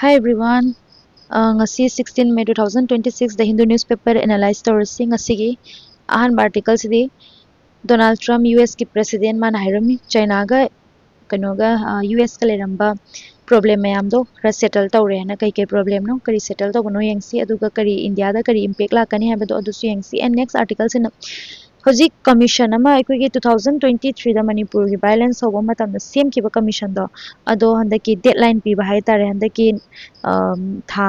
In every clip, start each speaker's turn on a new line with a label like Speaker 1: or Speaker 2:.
Speaker 1: Hi everyone. Ngasi 16 May 2026 The Hindu newspaper analyzed tawrasi ngasigi ahan article sidi Donald Trump US ki president man hairami China ga kanoga US ka leramba problem mayam do ra settle tawre na kai kai problem no kari settle tawno yengsi aduga kari India da kari impact la kani habado adusu yengsi and next article sin Hojik commission ama aikogi 2023 da Manipur gi violence hoba matam da same ki ba commission do ado handaki deadline pi ba hai tare handaki tha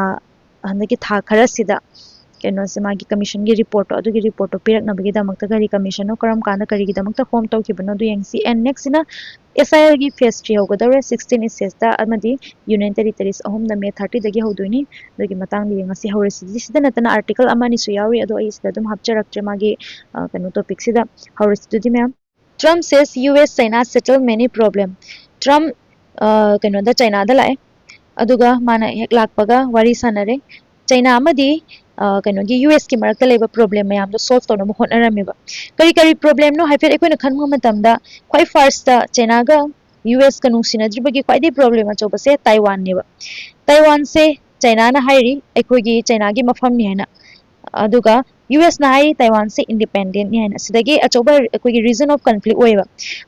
Speaker 1: handaki tha khara sida keno se magi commission gi report ado gi report pirak na bagi da makta gari commission no karam kana kari gi da makta form taw ki bano do yengsi and next ina SIR gi phase 3 hoga da 16 is da amadi union territories ahum da May 30 dagi hoduni dogi matang li ngasi hawresi sida natana article amani su yawi ado ai sida dum hapcharak magi kano topic sida hawresi dudi ma'am Trump says US China settle many problem Trump kano da China da lai aduga mana hek lakpaga wari sanare China amadi kano gi US ki marakta leba problem mayam do solve tawna mo hotnarameba kari problem no haifet ekoina khanma matamda khwai first ta China ga US ka nungsinadribagi khwai di problem achoba se Taiwan neba Taiwan se China na hairi ekogi China gi mafam ni hena aduga US na hai Taiwan se independent ni hena sidagi achoba ekogi reason of conflict oiba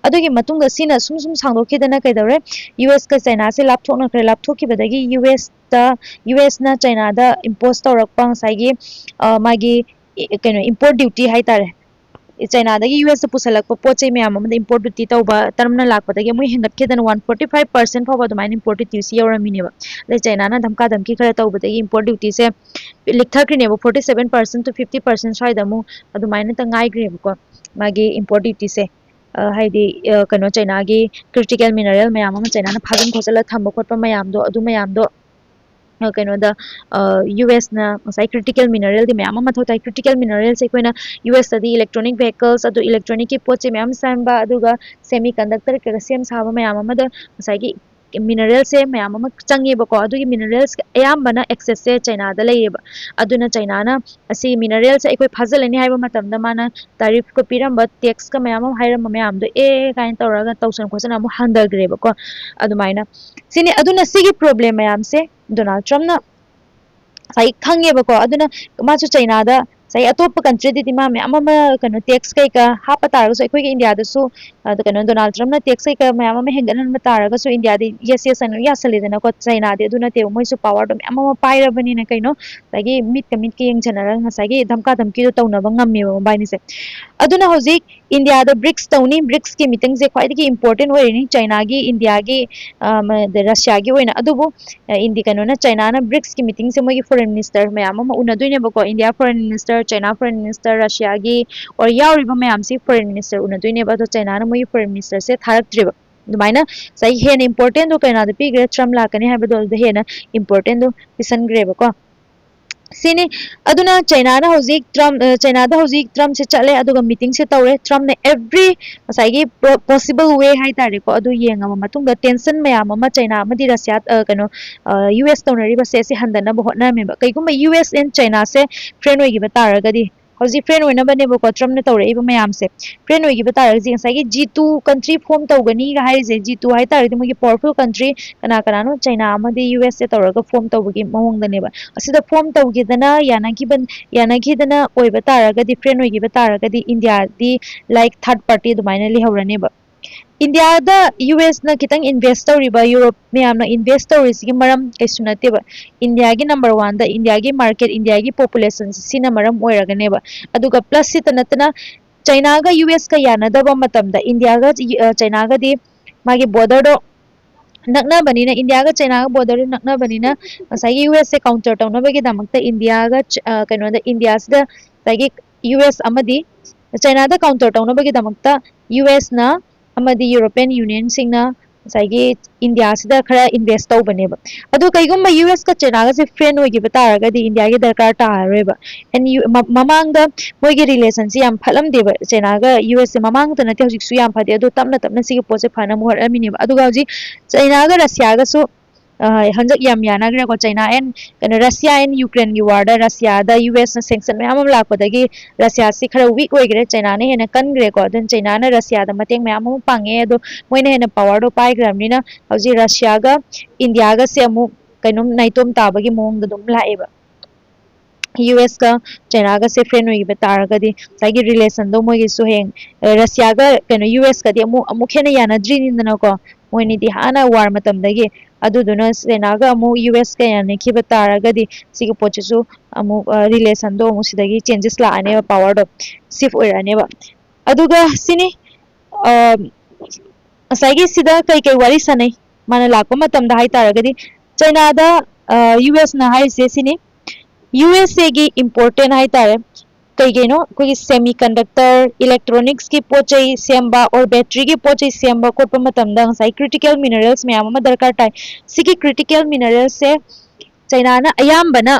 Speaker 1: adugi matunga sina sum sangdokhidana kaidore US ka China se lapthokna kre lapthoki badagi US na China da impose tawrakpa ngasai magi keno import duty hai tare China dagi US to pusalakpa pochai mayam amada import duty tawba tarmna lakpadagi mui hengatkhedana 145% fawba dumain import duty si yawramineba le China na dhamka dhamki khara tawbadagi import duty se likthakrine 47% to 50% swaida mu adumaina ta ngaigreba ko magi import duty se haidi kano China gi critical mineral mayam ama China na phajam khosala thamba khotpa mayam do kano da US na masai critical mineral di mayam ma thotai critical mineral se koina US di electronic vehicles adu electronic ki poche mayam samba aduga semiconductor ka sem saba mayam ma da masai gi mineral se mayam ma changi ba ko adugi minerals ayam bana access se China da lei ba aduna China na asi mineral se ekoi phajal ani haiba matam da mana tariff ko piram ba tax ka mayam hairam mayam do kain tawraga tawsan khosana mu handagre ba ko adumaina sini aduna sigi problem mayam se Donald Trump na sai khange ba ko aduna ma chu China da sai atop country di ma me ama kano tax kai ka hapa tar so ekoi India da su da kano Donald Trump na tax kai ka me ama hengan ma tar ga so India di yes anu ya sale da ko China di aduna te moi su power do ama paira bani na kaino sagi mit ki yang janara ngasagi dhamka dhamki do tawna ba ngamme ba bai ni se aduna hojik India da BRICS tawni BRICS ki meeting se khwai ki important hoy ni China gi India gi Russia gi hoina adubu indi kano na China na BRICS ki meeting se moi foreign minister me ama una doine ba ko India foreign minister China foreign minister Russia gi or yauri ba mayam si foreign minister una doine ba to China na moi foreign minister se tharak driba dumaina sai hen important do kaina da pigre Trump la kani ha ba do hen important do pisan gre ba ko sini aduna China na hojik Trump se chale aduga meeting se tawre Trump ne every masai possible way hai tare ko adu yenga ma matunga tension mayam ama China amadi Russia kano US tawnari ba se handana bo hotna me ba kaigumba US and China se friend oi gi ba taragadi hauji friend oina bane bo ko Trump ne tawre iba mayam se friend oi gi ba tarag jing sai G2 country form tawgani ga hai je G2 hai tar di mo gi powerful country kana no China amadi US se tawraga form tawgi mawong dane ba asida form tawgidana yanagi dana oiba taraga di friend oigi ba taraga di India di like third party dumaina li hawrane ba India da US na kitang investor riba Europe me amna investor is gi maram kaisunate ba India gi number 1 da India gi market India gi population sina maram oiraga ne ba aduga plus sitanatna China ga US ka yana da ba matam da India ga China ga di magi border do nakna bani na India ga China ga border nakna bani na sai US se counter tawna bagi damakta India ga kano da India da sai US amadi China da counter tawna bagi damakta US na amadi European Union singna sai India sida khara invest tawbane ba adu kaigumba US ka China ga se friend oigi ba taraga di India gi darkar ta reba and mamang da moi gi relation si yam phalam de ba China ga US se mamang ta na te hojik su yam phade adu tamna si po se phana mu har amini ba adu ga hojik China ga Russia ga su hanjak yam yana gra ko China and kana Russia and Ukraine gi war da Russia da US na sanction me amam lakpa da gi Russia si khara weak oi gre China ne hena kan gre ko den China na Russia da mateng me amam pange do moina hena power do pai gram ni na hauji Russia ga India ga se amu कइनोम नाइतोम ताबगी मोंग दम लाएबा US का China का से friend होगी तारगदी साइगी relation दो मोगी सुहेंग Russia का कनो US का दि अमु खेना यानद्री निंदना को मोइनी दि हाना वार मतम दगी अदुदुना चाइना का अमु US का याने खिबा तारगदी सिगि पोचसु अमु रिलेशन दो अमु सिदगी चेंजेस लाने पावर दो सिफ ओइराने बा अदुगा सिनी साइगी सिदा कई कई वारी सनै माना लाको मतम दा हाई तारगदी चाइना दा US ना हाई से सिनी USA की इम्पोर्टेंट है तारे कई गनो कोई सेमीकंडक्टर इलेक्ट्रॉनिक्स की पोचई सेम्बा और बैटरी की पोचई सेम्बा कोप मतमदा ngasai critical minerals ma'am ama दरकार ताई सिकी critical minerals से चाइना ना अयाम्बना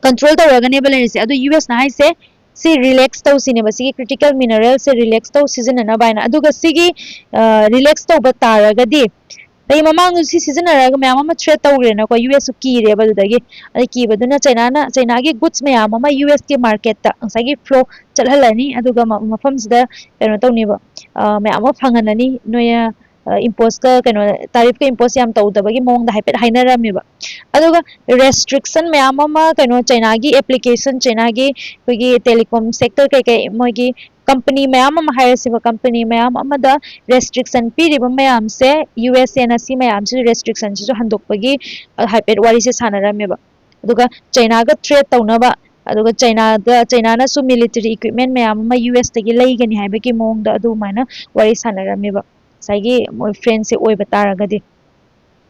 Speaker 1: कंट्रोल तौरगने बले से अदु US ना हाई से रिलैक्स तौ सिने बसी क्रिटिकल मिनरल से रिलैक्स तौ सीजन ना बायना अदुगा सिगी रिलैक्स तौ बतारगदी तई ममांग सी सीजन रग मैम अमा थ्रेट तौरेना को US की रेबल दगी अदि की बदुना चाइना की गुड्स मैम अमा US के मार्केट ता अंसागी फ्लो चलहलनी अदुगा मफम सिदा कनो तौनिबा मैम फंगननी नोया इम्पोज का कनो तारीफ का इम्पोज याम तौदबगी मोंग दा हाइपेट हाइनरमिबा अदुगा रेस्ट्रिक्शन मैम अमा कनो चाइना की एप्लीकेशन चाइना की कोगी टेलीकॉम सेक्टर के मोगी कंपनी मैम हायरसिबा कंपनी मैम अमदा रेस्ट्रिक्शन पीरिबा मैम से USA ना सी मैम से रेस्ट्रिक्शन से हंदोकपगी हाइपेट वारी से सानरमेबा अदुगा चाइना का थ्रेट तौनबा अदुगा चाइना ना सु मिलिटरी इक्विपमेंट मैम अमा US तगी लेगनी हाइबकी मोंग दा अदु माइना वारी सानरमेबा साइगी मोय फ्रेंड से ओय बतारगदी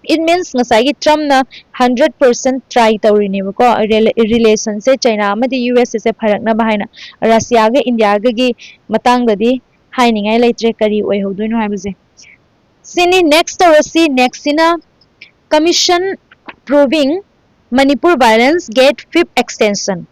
Speaker 1: it means ngasai Trump na 100% try tawrini ko relation se China amadi US se pharak na bahaina Russia ga India ga gi matang dadi hainingai leitre kari oi hoduino haibase sini next tawasi next sina commission proving Manipur violence get fifth extension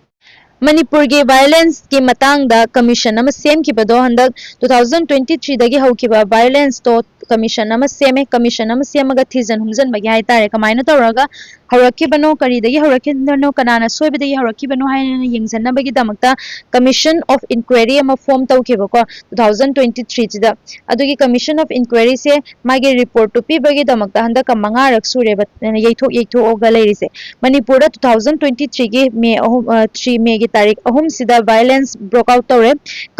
Speaker 1: Manipur के violence के मतंग दा commission नम same की बदो हंदक 2023 दगी हौ की बा violence तो commission नम same है commission नम same अगर थीजन हुमजन बगी हाय तारे कमाइना तौरगा हौरकी बनो करी दगी हौरकी ननो कनाना सोय बदगी हौरकी बनो हाय यंगसन न बगी दमकता commission of inquiry um form तौ की बको 2023 जिदा अदुगी commission of inquiry से मागे report टू पी बगी दमकता हंदक मंगा रक सुरे येथो ओगा लेरी से मणिपुर 2023 के मे 3 मे की तारीख अहुम सिदा violence broke out तौरे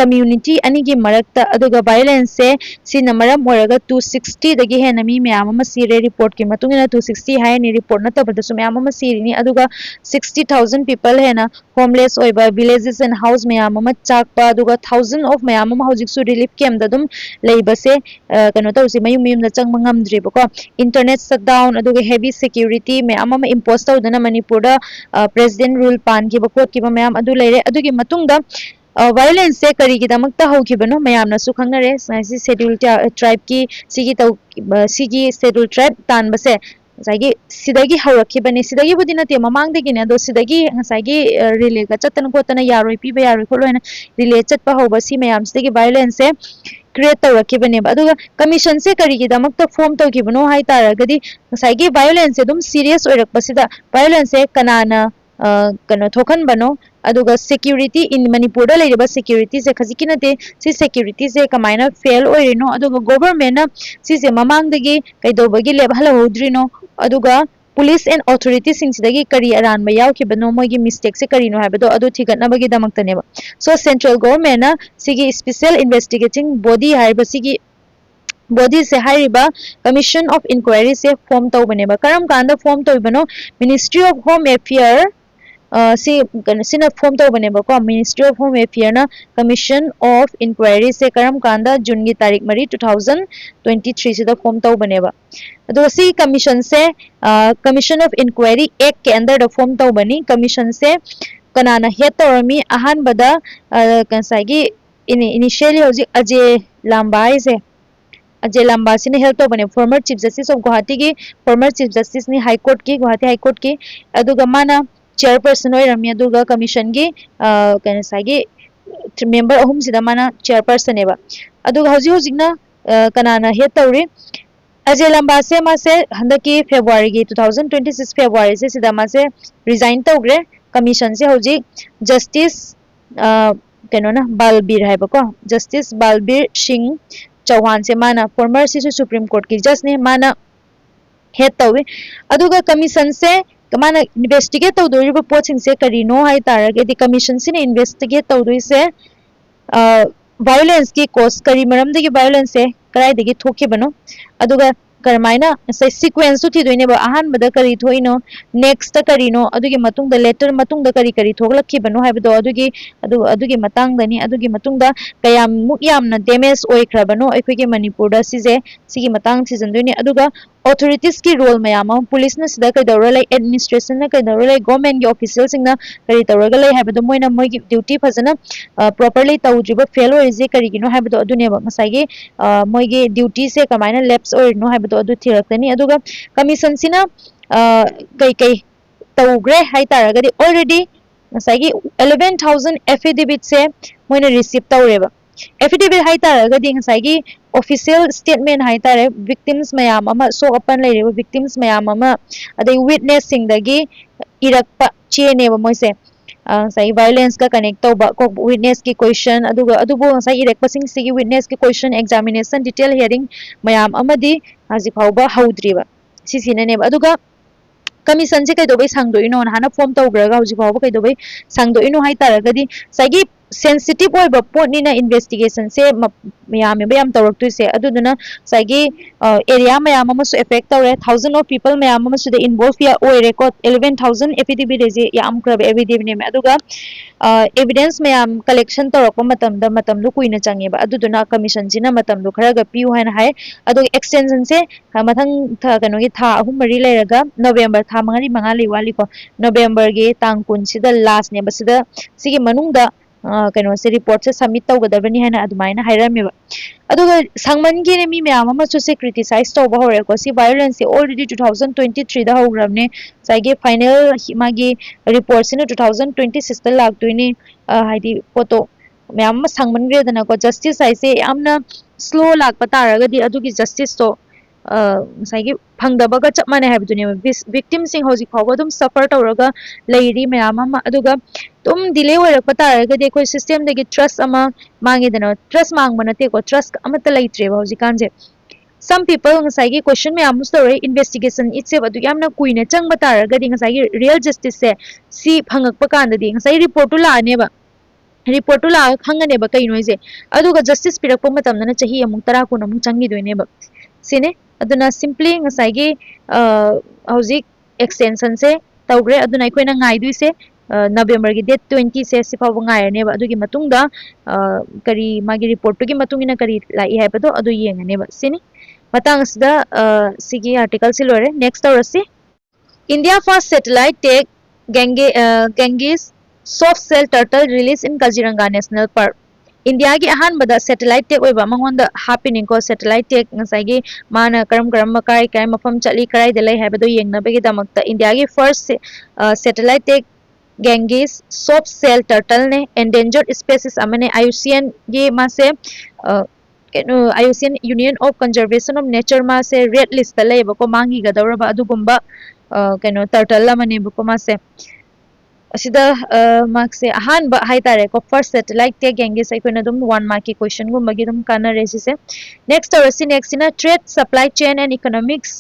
Speaker 1: community अनि की मरकता अदुगा violence से सी नमरम ओरगा 260 दगी है नमी मैम अमा सीरे रिपोर्ट की मतुंगिना 260 हाय नि रिपोर्ट न तबदसु मैम अमा सीरिनी अदुगा 60000 people है ना homeless ओइबा villages and house ma'am अमा चाकपा अदुगा 1000 of मैम अमा हौजिकसु relief camp ददुम लेबसे कनो तौसी मयुम द चंग मंगमद्रिबको internet shutdown अदुगा heavy security ma'am अमा impose तौदना मणिपुर दा president rule पान की बकोट की मैम अदु लेरे अदुगी मतुंगदा violence से करी की दमकता होखिबनो मैमना सु खंगनरे साइसी शेड्यूल ट्राइब की सिगी शेड्यूल ट्राइब तान बसे साइगी सिदगी हौरखिबने सिदगी बुदिना ते ममांगदगिने दो सिदगी साइगी रिले का चतन कोतना यारोय पीबे यारोय खोलोयना रिले चतपा होबसी मैम सिदगी violence से क्रिएट तौरखिबने अदुगा कमीशन से करी की दमकता फॉर्म तौखिबनो हाय तारगदी साइगी violence से दुम सीरियस ओइरकपसिदा violence से कनाना कनो थोखन बनो अदुगा सिक्योरिटी इन मणिपुर दा लेरिबा सिक्योरिटी से खजिकी नते सी सिक्योरिटी से कमाइना फेल ओइरिनो अदुगा गवर्नमेंट ना सिसे ममांगदगी कैदोबगी लेबहल होद्रिनो अदुगा पुलिस एंड ऑथोरिटी सिंगसिदगी करी अरान बयाव के बनो मोगी मिस्टेक से करिनो हाबदो अदु थिगतनाबगी दमकतनेबा सो सेंट्रल गवर्नमेंट ना सिगी स्पेशल इन्वेस्टिगेटिंग बॉडी हाइबसिगी बॉडी से हाइरिबा कमीशन ऑफ इंक्वायरी से फॉर्म तौबनेबा करम कांदा फॉर्म तौबनो मिनिस्ट्री ऑफ होम अफेयर सिना फॉर्म तौबनेबा मिनिस्ट्री ऑफ होम अफेयर ना कमीशन ऑफ इंक्वायरी से करम कांदा जून की तारीख मरी 2023 से फॉर्म तौबनेबा अदो सी कमीशन से कमीशन ऑफ इंक्वायरी एक्ट के अंदर फॉर्म तौबनी कमीशन से कनाना हेड तौरमी अहान बदा कंसागी इनिशियली होजी अजय लांबाई से अजय लांबासी ने हेल्प बने former chief justice of Guwahati की फॉर्मर चीफ जस्टिस ने हाई कोर्ट की गुवाहाटी हाई कोर्ट की अदुगा माना चेयरपर्सन होइरमी अदुगा कमीशन की कनसागी मेंबर अहुम सिदा माना चेयरपर्सन एबा अदुगा हौजी हौजिना कनाना हेड तौरी अजय लांबासे मासे हंदकी फेब्रुआरी की 2026 फेब्रुआरी से सिदा मासे रिजाइन तौग्रे कमीशन से हौजी जस्टिस कनोना बालबीर हैबको जस्टिस बालबीर सिंह चौहान से माना फॉर्मर से सुप्रीम कोर्ट की जज ने माना हेड तवे अदुगा कमीशन से माना इन्वेस्टिगेट तौदोरिबा पोचिंग से करिनो हाय तारगेदि कमीशन से इन्वेस्टिगेट तौदोइ से violence की cause करी मरम दगी violence से कराई दगी थोके बनो अदुगा करमाइना से sequence तो थी दोइने बा आहान बदा करी थोइनो next करीनो अदुगी मतुंग द later मतुंग द करी करी थोगलखी बनो हाय बदो अदुगी मतंग दनी अदुगी मतुंग द कयाम मुक यामना damage ओइख्रा बनो अखोगे मणिपुर द सिजे सिगी मतंग सीजन दोइने अदुगा authorities की role मैम पुलिस ना सिदा कदौर लै administration ना कदौर लै government की officials सिंगना करी तौरग लै हाबदो मोइना मोइगी ड्यूटी फजना properly तौद्रिबा fail ओइजे करिगिनो हाबदो अदुनेबा मसाइगे मोइगे ड्यूटी से कमाइना lapse ओइनो हाबदो अदु थिरक्तनी अदुगा कमीशन सिना कई कई तौग्रे हाय तारगदि already मसाइगे 11000 affidavit से मोइना receive तौरेबा affidavit हाय तारगदि मसाइगे official statement हाय तारे victims मैम अमा सो अपन लेरेबा victims मैम अमा अदै witness सिंगदगी इरक्पा चेनेबा मोइसे साई violence का connect तौबा को witness की question अदुगा अदुबो साई इरक्पा सिंग सिगी witness की question examination detail hearing मैम अमदी हाजि फाउबा हौद्रिबा सिसिनेनेबा अदुगा कमीशन से कई सांगदोइनो हाना फॉर्म तौग्रगा हौजि फाउबा कई सांगदोइनो हाय तारगदि सागी sensitive ओइबा पोटनिना इन्वेस्टिगेशन से मयाम मयाम तौरक्तुसे अदुदुना सागी एरिया मयाम अमसु इफेक्ट तौरे थाउजेंड ऑफ पीपल मयाम अमसु द इन्वॉल्व या ओइरे को 11000 एफिडेविट जे याम क्रब एफिडेविट ने अदुगा एविडेंस मयाम कलेक्शन तौरक मतम दु कुइना चंगेबा अदुदुना कमीशन जिना मतम दु खरगा पिउ हायना हाय अदु एक्सटेंशन से मथंग था कनोगी था अहुम मरी लेरगा नवंबर था मंगारी मंगाली वाली को नवंबर गे तांग कुन सिदा लास्ट ने बसिदा सिगे मनुंगदा कनो से रिपोर्ट से सबमिट तौगदबनी है अदुमाइना हायरमेबा अदुगा सांगमनगे ने मी मयाम अमसु से क्रिटिसाइज तौबा होरेको सी वायलेंस से ऑलरेडी 2023 दा होग्रबने साइगे फाइनल मागी रिपोर्ट से 2026 दा लागतोइने हाइदि फोटो मयाम सांगमनगे दना को जस्टिस आइसे यामना स्लो लागपा तारगदि अदुगी जस्टिस तो साइगे फंगदबगा चप माने हाबदुने विक्टिम सिंग हौजि फावबा दुम सफर तौरगा लेरी मयाम अमा अदुगा तुम डिले होरक तारगदि कोई सिस्टम दगी ट्रस्ट अमा मांगेदना ट्रस्ट मांगबा नते को ट्रस्ट अमत लैत्रेबा हौजि कानजे some people ngasai question me amus tore investigation itse badu yamna kuina changba taragadi ngasai real justice se si phangak pa kan di ngasai report tu la ne ba report tu la khangane ba kai noise aduga justice pirak pa matam na chahi amuk tara ko namuk changi doine ba sine aduna simply ngasai gi hauzik extension se tawgre aduna koina ngai dui se November की date 20 से सिफाव ngairne ba adugi matungda kari magi report to gi matungina kari lai hai ba do adu yengane ba sini matang sida sigi article si lore next aurasi India first satellite take Ganges soft shell turtle release in Kaziranga National Park India की अहान बदा satellite take ओइबा मंगोंदा happening को satellite take ngasai mana karam makai kai mafam chali karai delai hai bado yengna begi damakta India की first satellite take Ganges soft shell turtle ने endangered species amane IUCN ये मा से IUCN Union of Conservation of Nature मा से red list ले बको मांगी गदौर बा अदुगुम्बा कनो turtle amane बको मा से असिदा मार्क से अहान बा हाई तारे को first satellite take Ganges आई कोना दुम 1 mark की question गु मगी दुम काना रेसी से next और सी next ना trade supply chain and economics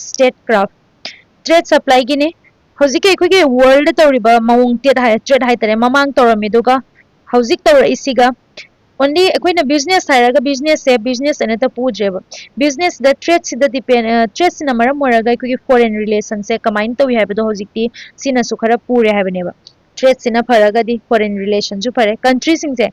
Speaker 1: statecraft trade supply की ने हौजिक अखोगे वर्ल्ड तौरिबा मवंग टेट हाय ट्रेड हाय तरे ममांग तौरमे दुगा हौजिक तौर इसिगा ओनली अखोइना बिजनेस हायरगा बिजनेस से बिजनेस अने त पुद्रेबा बिजनेस द ट्रेड से द डिपेंड ट्रेड सिना मरम मोरगा अखोगे फॉरेन रिलेशन से कमाइन तौइ हायबदो हौजिकती सिना सुखरा पुरे हायबनेबा ट्रेड सिना फरगा दि फॉरेन रिलेशन जु फरे कंट्री सिंग से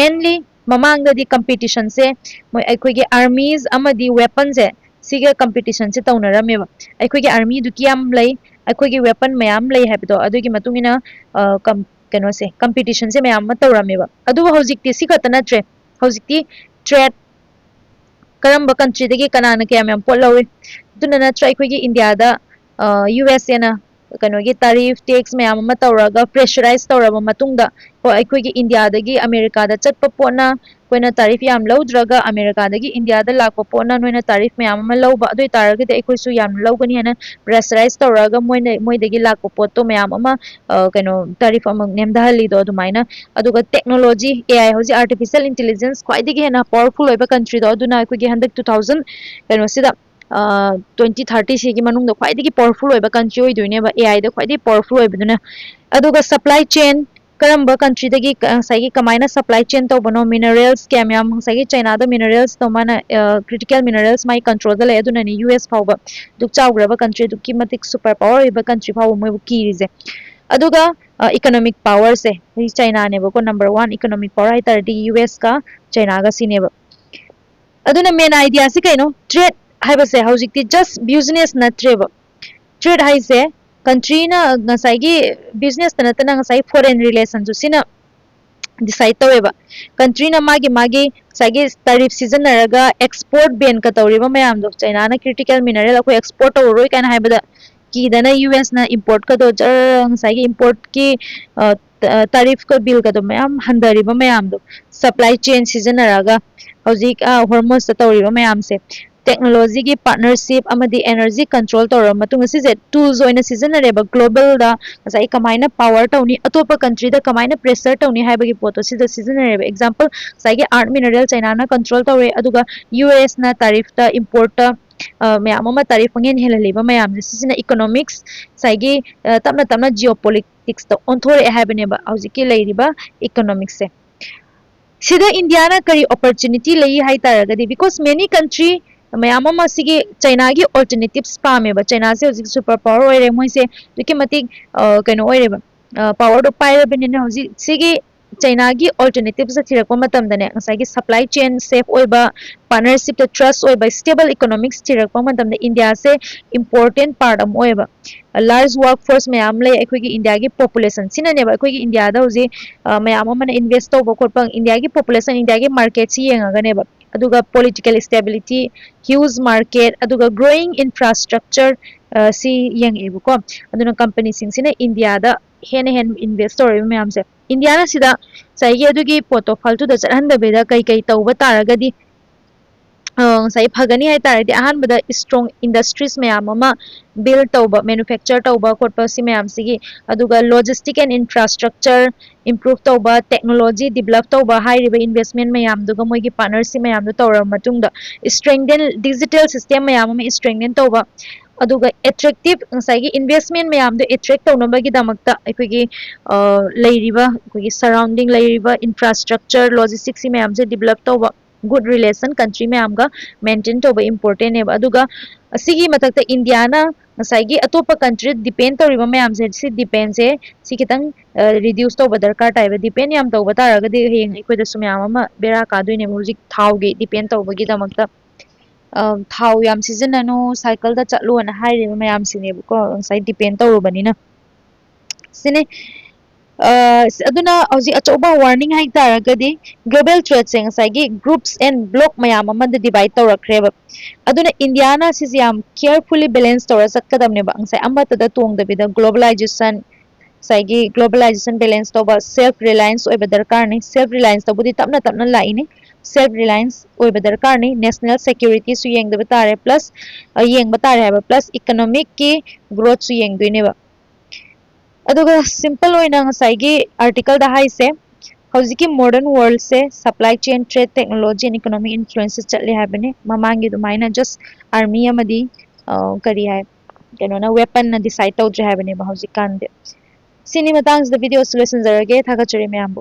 Speaker 1: मेनली ममांग द कंपटीशन से मोय अखोगे आर्मीज अमदी वेपन से सिगे कंपटीशन से तौनरमेबा अखोगे आर्मी दुकियाम लै अखोगी वेपन मैम लै हाबदो अदुगी मतुंगिना कनो से कंपटीशन से मैम तौरमेबा अदु हौजिकती सिखत नत्रे हौजिकती ट्रेड करम कंट्री दगी कनाना के मैम पोट लौरे दुना नत्रा अखोगी इंडिया दा USA ना कनोगी तारीफ टैक्स मैम तौरगा प्रेशराइज तौरबा मतुंगदा को अखोगी इंडिया दगी अमेरिका दा चटप पोना कोइना तारीफ याम लौद्रगा अमेरिका दगी इंडिया दा लाको पोना नोइना तारीफ मैम लौबा अदुई तारगदे अखोइसु याम लौगनी हना प्रेशराइज तौरगा मोय दगी लाको पोतो मैम कनो तारीफ अम नेमदहली दो दुमाइना अदुगा टेक्नोलॉजी AI होजी आर्टिफिशियल इंटेलिजेंस ख्वाइदगी हना पावरफुल ओइबा कंट्री दो अदुना अखोगी 2000 कनो सिदा 2030 सिगी मनुंग द ख्वाइदगी पावरफुल ओइबा कंट्री ओइदोइनेबा AI द ख्वाइदगी पावरफुल ओइबदुना अदुगा सप्लाई चेन करम्बा कंट्री दगी साइगी कमाइना सप्लाई चेन तौबनो मिनरल्स कैमयाम साइगी चाइना द मिनरल्स तो माना क्रिटिकल मिनरल्स माई कंट्रोल द ले अदुना नि US फावबा दुक चाउग्रबा कंट्री दुकी मतिक सुपर पावर ओइबा कंट्री फाव मोइबु कीरिजे अदुगा इकोनॉमिक पावर से चाइना ने को नंबर 1 इकोनॉमिक पावर है तरदी US का चाइना का सिनेब अदुना मेन आइडिया से कइनो ट्रेड हाइबसे हौजिकति जस्ट बिजनेस नत्रेब ट्रेड हाइसे कंट्री ना ngसाइगी बिजनेस तनतना ngसाइ फॉरेन रिलेशन जुसिना डिसाइड तवेबा कंट्री ना मागी साइगी टैरिफ सीजन नरगा एक्सपोर्ट बैन का तौरिबा मयाम दो चाइना ना क्रिटिकल मिनरल को एक्सपोर्ट तौरोय कान हाइबदा की दना US ना इंपोर्ट का दो जर ngसाइगी इंपोर्ट की टैरिफ का बिल का दो मयाम हंदरिबा मयाम दो सप्लाई चेन सीजन नरगा हौजिक हार्मोन्स तौरिबा मयाम से टेक्नोलॉजी की पार्टनरशिप अमदी एनर्जी कंट्रोल तौर मतुंग सिजे टूल्स ओइना सिजनरेबा ग्लोबल दा साइ कमाइना पावर तौनी अतोप कंट्री दा कमाइना प्रेशर तौनी हाइबगी पोतो सिजा सिजनरेबा एग्जांपल साइगे आर्ट मिनरल चाइना ना कंट्रोल तौरे अदुगा US ना तारिफ दा इंपोर्ट मयाम अमा तारिफ अंगेन हेललेबा मयाम सिजना इकोनॉमिक्स साइगे तमना तमना जियोपॉलिटिक्स तो ऑनथोरे हाइबनेबा हौजिकी लेरिबा इकोनॉमिक्स से सिदा इंडिया ना करी अपॉर्चुनिटी लई हाइ तारगदी बिकॉज मेनी कंट्री मयाम अमा सिगी चाइना की अल्टरनेटिव्स पामेबा चाइना से हौजिक सुपर पावर ओइरे मोइसे दुकी मतिक कनो ओइरेबा पावर दो पाइरबनिने हौजिक सिगी चाइना की अल्टरनेटिव्स थिरकपा मतमदने ngसाइगी सप्लाई चेन सेफ ओइबा पार्टनरशिप द ट्रस्ट ओइबा स्टेबल इकोनॉमिक्स थिरकपा मतमदे इंडिया से इंपोर्टेंट पार्ट अम ओइबा लार्ज वर्कफोर्स मयाम ले अखोगी इंडिया की पॉपुलेशन सिननेबा अखोगी इंडिया दा हौजि मयाम अमने इन्वेस्ट तौबा खोटपा इंडिया की पॉपुलेशन इंडिया की मार्केट सी येंगागनेबा अदुगा पॉलिटिकल स्टेबिलिटी ह्यूज मार्केट अदुगा ग्रोइंग इंफ्रास्ट्रक्चर सी येंगेबको अदुना कंपनी सिंगसिना इंडिया दा हेन इन्वेस्ट तौर मयाम से इंडिया ना सिदा साइगी अदुगी पोतो फालतू दा चरहंदबेदा कई तौबा तारगदी साइ फगनी है तारदी अहान बदा स्ट्रॉन्ग इंडस्ट्रीज मयाम अमा बिल्ड तौबा मैन्युफैक्चर तौबा खोटपा सि मयाम सिगी अदुगा लॉजिस्टिक एंड इंफ्रास्ट्रक्चर इंप्रूव तौबा टेक्नोलॉजी डेवलप तौबा हाइरिबा इन्वेस्टमेंट मयाम दुगा मोइगी पार्टनरशिप मयाम दो तौर मतुंगदा स्ट्रेंथन डिजिटल सिस्टम मयाम अमा स्ट्रेंथन तौबा अदुगा एट्रैक्टिव साइगी इन्वेस्टमेंट मयाम दो एट्रैक्ट तौनबगी दमकता अखोगी लेरिबा अखोगी सराउंडिंग लेरिबा इंफ्रास्ट्रक्चर लॉजिस्टिक्स सि मयाम से डेवलप तौबा गुड रिलेशन कंट्री में आमगा मेंटेन तौबा इंपोर्टेंट है अदुगा असिगी मतकता इंडिया ना साइगी अतोप कंट्री डिपेंड तौरिबा मयाम से सि डिपेंड से सि खितंग रिड्यूस तौबा दरकार ताइबा डिपेंड याम तौबा तारगदि हेंग अखोइदा सुमयाम अमा बेरा कादुइने हुजिक थावगी डिपेंड तौबगी दमकता थाव याम सिजननो साइकिल दा चलो ना हाइरिबा मयाम सिनेबको साइ डिपेंड तौरबनिना सिने अदुना हौजी अचौबा वार्निंग हाइ तारगदी ग्लोबल ट्रेड से ngसाइगी ग्रुप्स एंड ब्लॉक मयाम अमद डिवाइड तौरखरेबा अदुना इंडिया ना सिज याम केयरफुली बैलेंस तौर सकदमनेबा ngसाइ अमतदा तोंगदबिदा ग्लोबलाइजेशन साइगी ग्लोबलाइजेशन बैलेंस तौबा सेल्फ रिलायंस ओइबा दरकार नै सेल्फ रिलायंस तबुदी तपना तपना लाइने सेल्फ रिलायंस ओइबा दरकार नै नेशनल सिक्योरिटी सु येंगदबा तारे प्लस येंगबा तारे हाबा प्लस इकोनॉमिक की ग्रोथ सु येंगदुइनेबा अदुगा सिंपल ओइना ngसाइगी आर्टिकल दा हाइसे हौजिकी मॉडर्न वर्ल्ड से supply chain trade technology and economy influences चले हाबने ममांगी दुमाइना जस्ट आर्मी अमदी करी हाय केनोना वेपन ना डिसाइड तौद्रे हाबने हौजिक कांदे सिनी मतंग द वीडियो सॉल्यूशन जरगे थागा चरे मयाम